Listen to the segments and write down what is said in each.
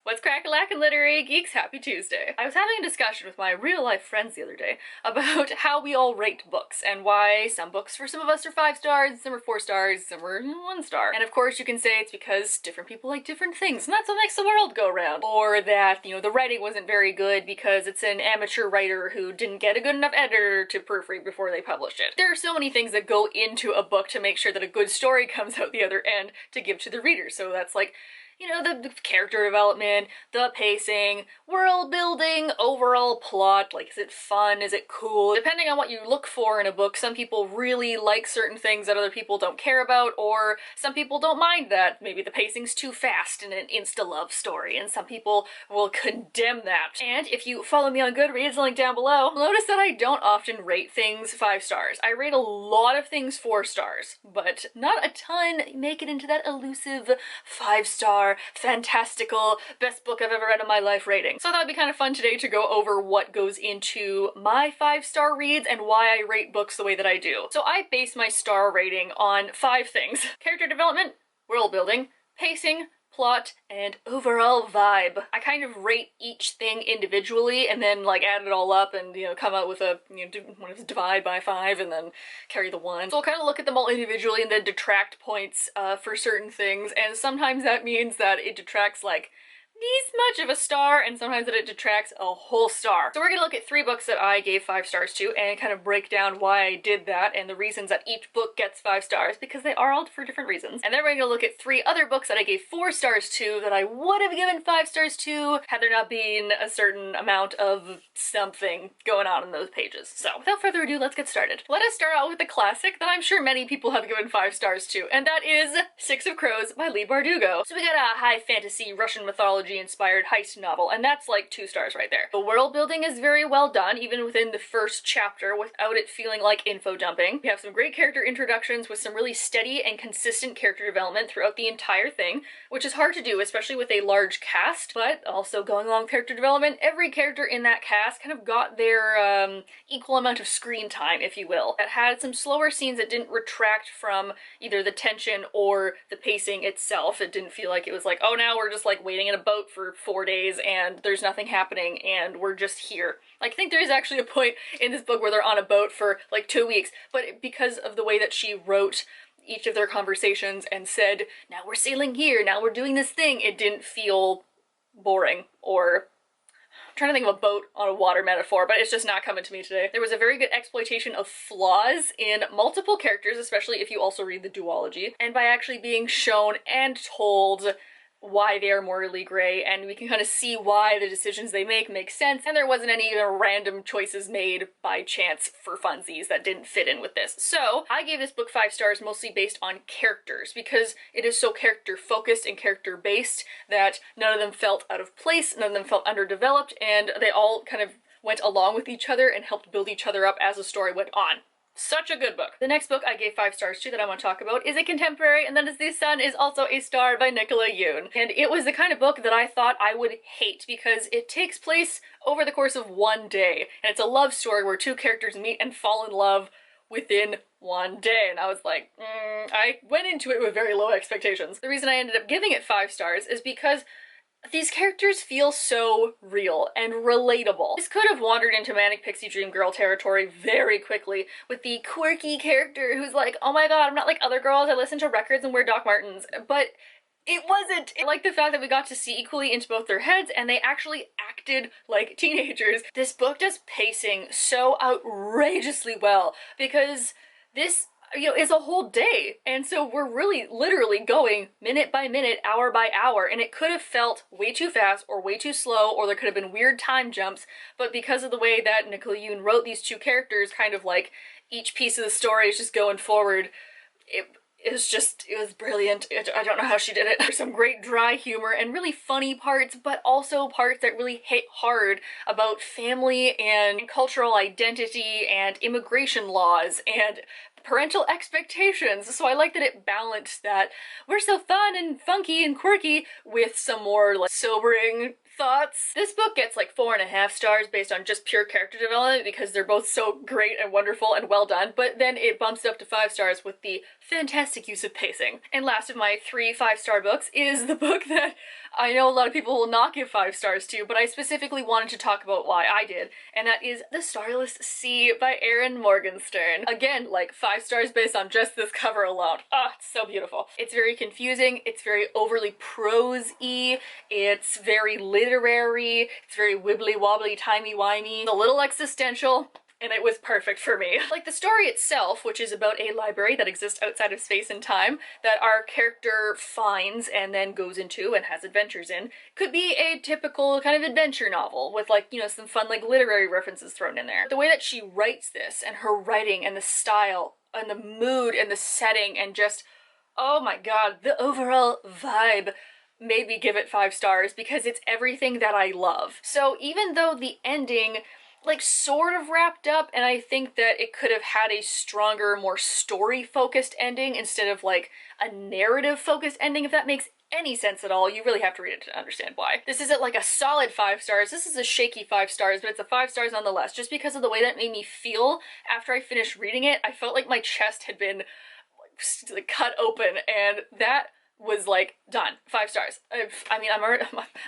What's crack-a-lackin' literary geeks? Happy Tuesday. I was having a discussion with my real-life friends the other day about how we all rate books and why some books for some of us are 5 stars, some are 4 stars, some are 1 star. And of course you can say it's because different people like different things and that's what makes the world go round. Or that, you know, the writing wasn't very good because it's an amateur writer who didn't get a good enough editor to proofread before they published it. There are so many things that go into a book to make sure that a good story comes out the other end to give to the reader. So that's like, you know, the character development, the pacing, world building, overall plot, like is it fun, is it cool? Depending on what you look for in a book, some people really like certain things that other people don't care about, or some people don't mind that maybe the pacing's too fast in an insta-love story, and some people will condemn that. And if you follow me on Goodreads, link down below, notice that I don't often rate things 5 stars. I rate a lot of things 4 stars, but not a ton make it into that elusive 5-star fantastical best book I've ever read in my life rating. So I thought it'd be kind of fun today to go over what goes into my 5-star reads and why I rate books the way that I do. So I base my star rating on 5 things: character development, world building, pacing, plot, and overall vibe. I kind of rate each thing individually and then like add it all up and, you know, come out with a, you know, divide by 5 and then carry the 1. So I'll kind of look at them all individually and then detract points for certain things, and sometimes that means that it detracts like this much of a star, and sometimes that it detracts a whole star. So we're gonna look at 3 books that I gave 5 stars to and kind of break down why I did that and the reasons that each book gets 5 stars, because they are all for different reasons. And then we're gonna look at 3 other books that I gave 4 stars to that I would have given 5 stars to had there not been a certain amount of something going on in those pages. So without further ado, let's get started. Let us start out with a classic that I'm sure many people have given 5 stars to, and that is Six of Crows by Leigh Bardugo. So we got a high fantasy Russian mythology inspired heist novel, and that's like 2 stars right there. The world building is very well done, even within the first chapter, without it feeling like info dumping. We have some great character introductions with some really steady and consistent character development throughout the entire thing, which is hard to do, especially with a large cast, but also going along with character development, every character in that cast kind of got their equal amount of screen time, if you will. It had some slower scenes that didn't retract from either the tension or the pacing itself. It didn't feel like it was like, oh, now we're just like waiting in a boat for 4 days and there's nothing happening and we're just here. Like, I think there is actually a point in this book where they're on a boat for like 2 weeks, but because of the way that she wrote each of their conversations and said, now we're sailing here, now we're doing this thing, it didn't feel boring or... I'm trying to think of a boat on a water metaphor, but it's just not coming to me today. There was a very good exploitation of flaws in multiple characters, especially if you also read the duology, and by actually being shown and told why they are morally gray, and we can kind of see why the decisions they make sense, and there wasn't any random choices made by chance for funsies that didn't fit in with this. So I gave this book 5 stars mostly based on characters, because it is so character focused and character based that none of them felt out of place, none of them felt underdeveloped, and they all kind of went along with each other and helped build each other up as the story went on. Such a good book. The next book I gave 5 stars to that I want to talk about is a contemporary, and that is The Sun is Also a Star by Nicola Yoon. And it was the kind of book that I thought I would hate because it takes place over the course of 1 day. And it's a love story where 2 characters meet and fall in love within 1 day. And I was like, I went into it with very low expectations. The reason I ended up giving it 5 stars is because these characters feel so real and relatable. This could have wandered into Manic Pixie Dream Girl territory very quickly with the quirky character who's like, oh my god, I'm not like other girls, I listen to records and wear Doc Martens, but it wasn't. I like the fact that we got to see equally into both their heads and they actually acted like teenagers. This book does pacing so outrageously well because this, you know, it's a whole day, and so we're really literally going minute by minute, hour by hour, and it could have felt way too fast or way too slow, or there could have been weird time jumps, but because of the way that Nicola Yoon wrote these 2 characters, kind of like each piece of the story is just going forward, it was brilliant. I don't know how she did it. There's some great dry humor and really funny parts, but also parts that really hit hard about family and cultural identity and immigration laws and parental expectations. So I like that it balanced that we're so fun and funky and quirky with some more like sobering thoughts. This book gets like 4.5 stars based on just pure character development because they're both so great and wonderful and well done, but then it bumps up to 5 stars with the fantastic use of pacing. And last of my 3 5-star books is the book that I know a lot of people will not give 5 stars to, but I specifically wanted to talk about why I did, and that is The Stylist C by Erin Morgenstern. Again, like 5 stars based on just this cover alone. Ah, it's so beautiful. It's very confusing, it's very overly prose-y, it's very literary, it's very wibbly-wobbly, timey-wimey, a little existential, and it was perfect for me. Like the story itself, which is about a library that exists outside of space and time that our character finds and then goes into and has adventures in, could be a typical kind of adventure novel with, like, you know, some fun like literary references thrown in there. The way that she writes this and her writing and the style and the mood and the setting and just, oh my god, the overall vibe made me give it 5 stars because it's everything that I love. So even though the ending like sort of wrapped up, and I think that it could have had a stronger, more story-focused ending instead of like a narrative-focused ending, if that makes any sense at all. You really have to read it to understand why. This isn't like a solid 5 stars, this is a shaky 5 stars, but it's a 5 stars nonetheless, just because of the way that made me feel after I finished reading it. I felt like my chest had been like cut open, and that was like done. 5 stars. I mean, I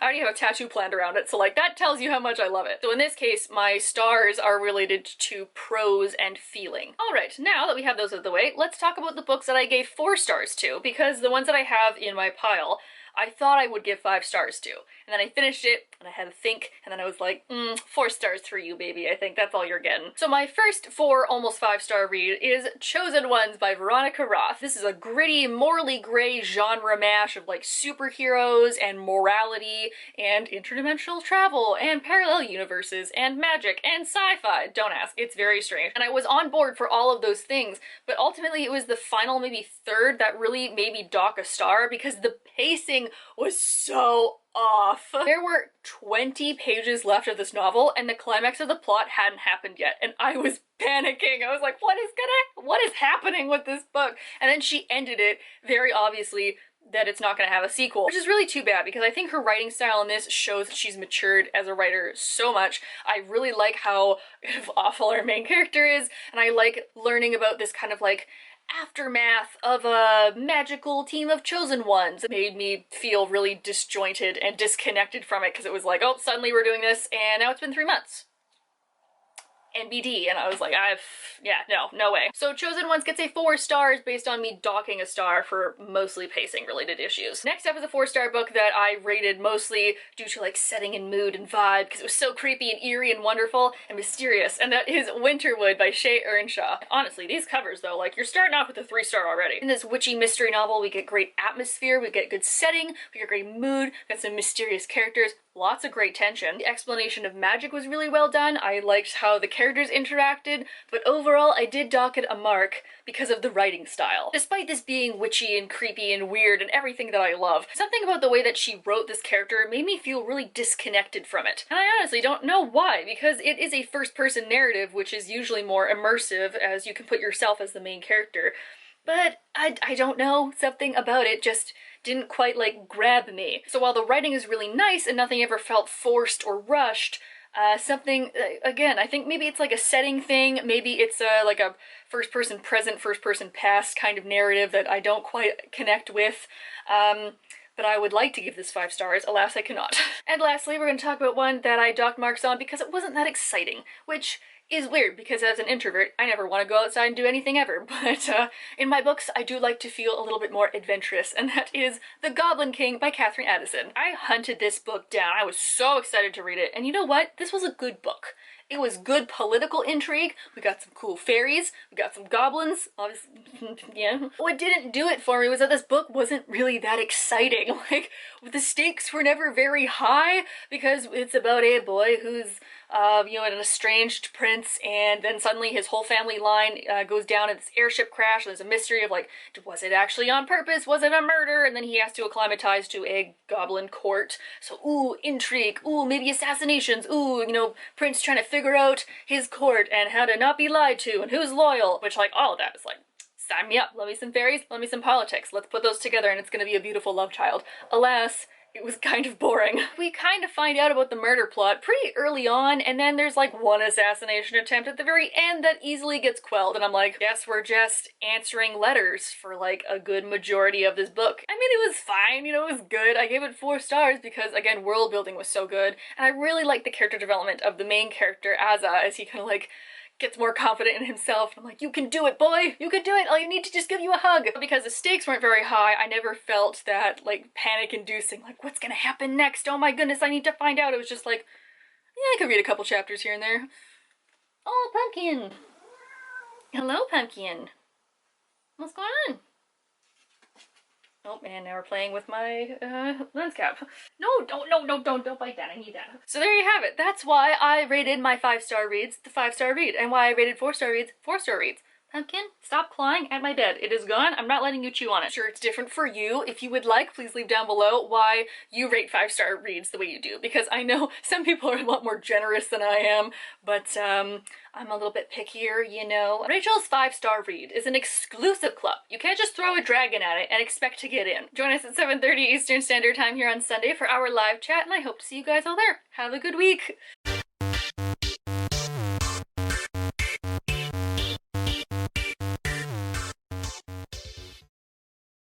already have a tattoo planned around it, so like that tells you how much I love it. So in this case, my stars are related to prose and feeling. All right, now that we have those out of the way, let's talk about the books that I gave 4 stars to, because the ones that I have in my pile, I thought I would give 5 stars to. And then I finished it, and I had to think, and then I was like, 4 stars for you, baby. I think that's all you're getting. So my first 4 almost 5-star read is Chosen Ones by Veronica Roth. This is a gritty, morally gray genre mash of like superheroes and morality and interdimensional travel and parallel universes and magic and sci-fi. Don't ask, it's very strange. And I was on board for all of those things, but ultimately it was the final maybe third that really made me dock a star because the pacing was so off. There were 20 pages left of this novel and the climax of the plot hadn't happened yet, and I was panicking. I was like, what is happening with this book? And then she ended it very obviously that it's not going to have a sequel, which is really too bad because I think her writing style in this shows that she's matured as a writer so much. I really like how awful our main character is, and I like learning about this kind of like aftermath of a magical team of chosen ones. It made me feel really disjointed and disconnected from it because it was like, oh, suddenly we're doing this and now it's been 3 months. NBD, and I was like, no way. So Chosen Ones gets a 4 stars based on me docking a star for mostly pacing related issues. Next up is a 4-star book that I rated mostly due to like setting and mood and vibe because it was so creepy and eerie and wonderful and mysterious, and that is Winterwood by Shay Earnshaw. Honestly, these covers though, like you're starting off with a 3-star already. In this witchy mystery novel, we get great atmosphere, we get good setting, we get great mood, we got some mysterious characters, lots of great tension. The explanation of magic was really well done. I liked how the characters interacted, but overall I did dock it a mark because of the writing style. Despite this being witchy and creepy and weird and everything that I love, something about the way that she wrote this character made me feel really disconnected from it. And I honestly don't know why, because it is a first-person narrative, which is usually more immersive as you can put yourself as the main character. But I don't know, something about it just didn't quite like grab me. So while the writing is really nice and nothing ever felt forced or rushed, something, again, I think maybe it's like a setting thing, maybe it's like a first-person present, first-person past kind of narrative that I don't quite connect with, but I would like to give this 5 stars, alas I cannot. And lastly, we're going to talk about one that I docked marks on because it wasn't that exciting, which is weird because as an introvert, I never want to go outside and do anything ever, but in my books, I do like to feel a little bit more adventurous, and that is The Goblin King by Catherine Addison. I hunted this book down. I was so excited to read it, and you know what? This was a good book. It was good political intrigue, we got some cool fairies, we got some goblins, obviously, yeah. What didn't do it for me was that this book wasn't really that exciting. Like, the stakes were never very high, because it's about a boy who's you know, an estranged prince, and then suddenly his whole family line goes down in this airship crash, and there's a mystery of like, was it actually on purpose? Was it a murder? And then he has to acclimatize to a goblin court. So, ooh, intrigue, ooh, maybe assassinations, ooh, you know, prince trying to figure out his court and how to not be lied to and who's loyal, which like all of that is like, sign me up, love me some fairies, love me some politics, let's put those together and it's gonna be a beautiful love child. Alas, it was kind of boring. We kind of find out about the murder plot pretty early on, and then there's like one assassination attempt at the very end that easily gets quelled, and I'm like, guess we're just answering letters for like a good majority of this book. I mean, it was fine, you know, it was good. I gave it 4 stars because, again, world building was so good, and I really liked the character development of the main character, Azza, as he kind of like gets more confident in himself. I'm like, you can do it, boy! You can do it! All you need to just give you a hug! Because the stakes weren't very high, I never felt that, like, panic-inducing, like, what's gonna happen next? Oh my goodness, I need to find out! It was just like, yeah, I could read a couple chapters here and there. Oh, Pumpkin! Hello, Pumpkin! What's going on? Oh, and now we're playing with my, lens cap. No, don't bite that, I need that. So there you have it. That's why I rated my 5-star reads the 5-star read, and why I rated 4-star reads 4-star reads. Pumpkin, stop clawing at my bed. It is gone. I'm not letting you chew on it. Sure, it's different for you. If you would like, please leave down below why you rate 5-star reads the way you do, because I know some people are a lot more generous than I am, but I'm a little bit pickier, you know. Rachel's 5-star read is an exclusive club. You can't just throw a dragon at it and expect to get in. Join us at 7:30 Eastern Standard Time here on Sunday for our live chat, and I hope to see you guys all there. Have a good week.